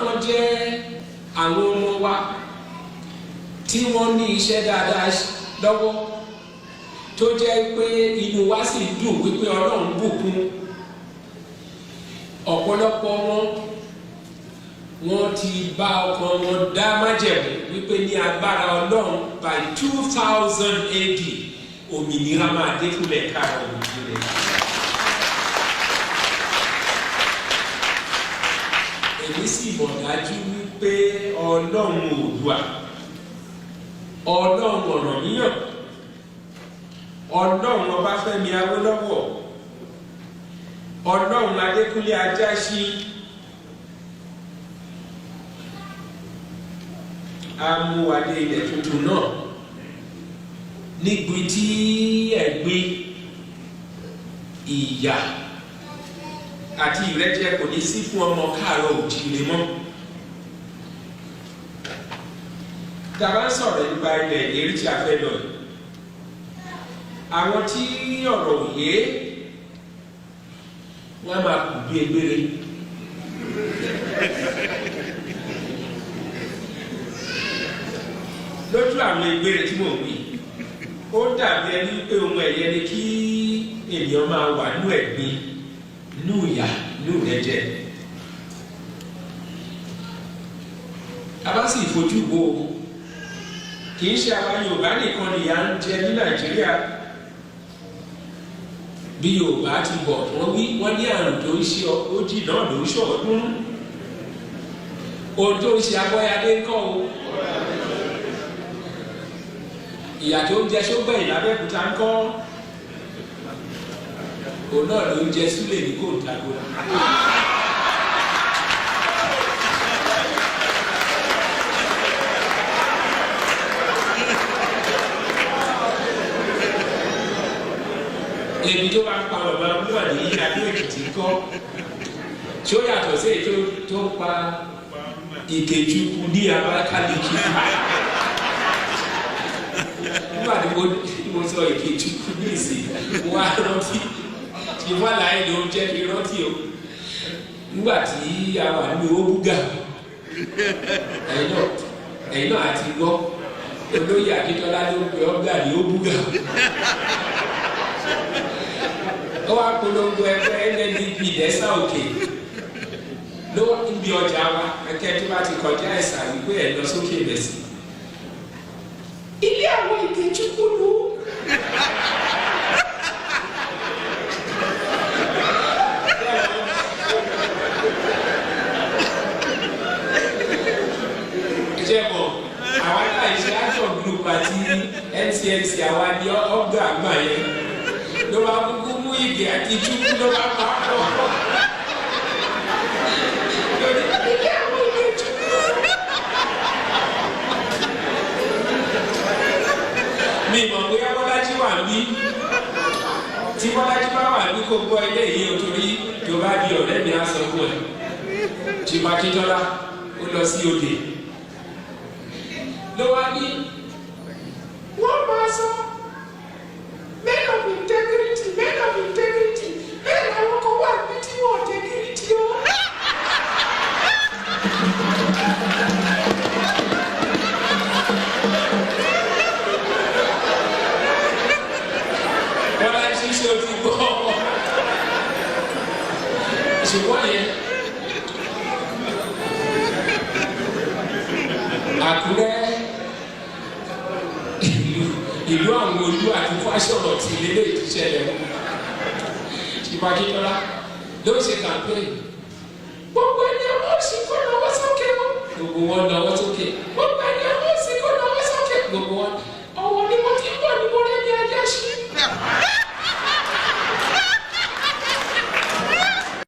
kan jẹ́ àwọn ọmọ wa tí wọ́n ní iṣẹ́ dáadáa lọ́wọ́ tó jẹ́ pé inú wa sì dùn wípé Ọlọ́run bùkún ọ̀pọ̀lọpọ̀ wọ́n ti bá ọkàn wọn dá májẹ̀mú wípé ní agbára Ọlọ́run by 2000 AD òmìnira máa dé fúnlẹ̀ káàrọ̀ òmìnira. Èmi sì mọ̀ dájú wípé Ọlọ́run Oòduà, Ọlọ́run Ọ̀rànmíyàn, Ọlọ́run Ọbáfẹ́mi Awólọ́wọ̀, Ọlọ́run Adékúnlé Ajáṣin amúwadé ilẹ̀ tuntun náà níbi tí ẹ̀gbin, ìyà àti ìrẹ́jẹ kò ní sí fún ọmọ káàárọ̀ òjíire mọ́. Tàbá ń sọ̀rọ̀ nípa ilẹ̀ ìlérí tí a fẹ́ lọ yìí, àwọn tí ọ̀rọ̀ òye wọ́n máa kù bí egbére. Lójú àwọn egbére tí mò ń wí, ó dàbí ẹni pé ohun ẹ̀yẹ ni kí ènìyàn máa wà nínú ẹ̀gbin, nínú ìyà, nínú ìrẹ́jẹ. A bá sì fojú wo, kì í ṣe àwa Yorùbá nìkan ni ìyà ń jẹ ní Nàìjíríà. Bí Yorùbá ti bọ̀ wọ́n ní àrùn tó ń ṣe ojì náà ló ń ṣọ̀ọ́dún. Ohun tó ń ṣe Abọ́yadé ń kọ́ o. Ìyà tó ń jẹ Ṣógbẹ̀yìn l'Abẹ́òkúta ń kọ́. Òun náà ló ń jẹ Súlè ní Kòńtàgó. Èmi tó bá ń pa bàbá múlò ní Adó-Èkìtì kọ́ tí ó yàtọ̀ sí èyí tó ń pa Ìkejùkù ní Abakaliki. Nígbà tí mo sọ Ìkejùkù ní ìsìn wá rántí tí wọ́n láyé ló ń jẹ́ kí rántí o. Nígbà tí a wà nínú Óbúgà ẹ̀yin náà àti gbọ́ olóyè Akíntọ́lá ló ń pe ọ́gà ní Óbúgà. Ó wá polongo ẹgbẹ́ NNDP lẹ́sà òkè ló ń bí ọjà wa ẹ̀kẹ́ tó bá ti kọjá ẹ̀sà wípé ẹ̀ lọ sókè lẹ́sì. Ilé àwọn Ìkejùkù lù. Ìjẹ́bọ̀ àwa náà ṣe action group àti NCNC àwa ní ọgbà àgbà yẹn ló bá kúkú mú ìgè àti ìjúkú ló bá pa pọ̀. Mi mọ̀ bóyá Bọ́lájí wà ní tí Bọ́lájí bá wà ní kó gbọ́ ilé yìí o torí tó bá di ọ̀rẹ́ mi á sọ fún ẹ. Chief Akíntọ́lá ó lọ sí òde ló wá ní wọ́n máa sọ men of integrity bẹ́ẹ̀ làwọn kan wà ní tí wọ́n integrity o. Bọ́lájí ṣe o ti gbọ́ ṣùgbọ́n yẹn Àkúrẹ́ ìlú àwọn olú àti fásọ̀rọ̀ tí ilé ìṣẹ̀lẹ̀ Chief Akíntọ́lá ló ṣe campaign. Gbogbo ènìyàn wọ́n sì kó lọ́wọ́ sókè o. Gbogbo wọn lọ́wọ́ sókè. Gbogbo ènìyàn wọ́n sì kó lọ́wọ́ sókè. Gbogbo wọn ọwọ́ ni mo ti ń bọ̀ ní mo rẹ́ ní Ajáṣin.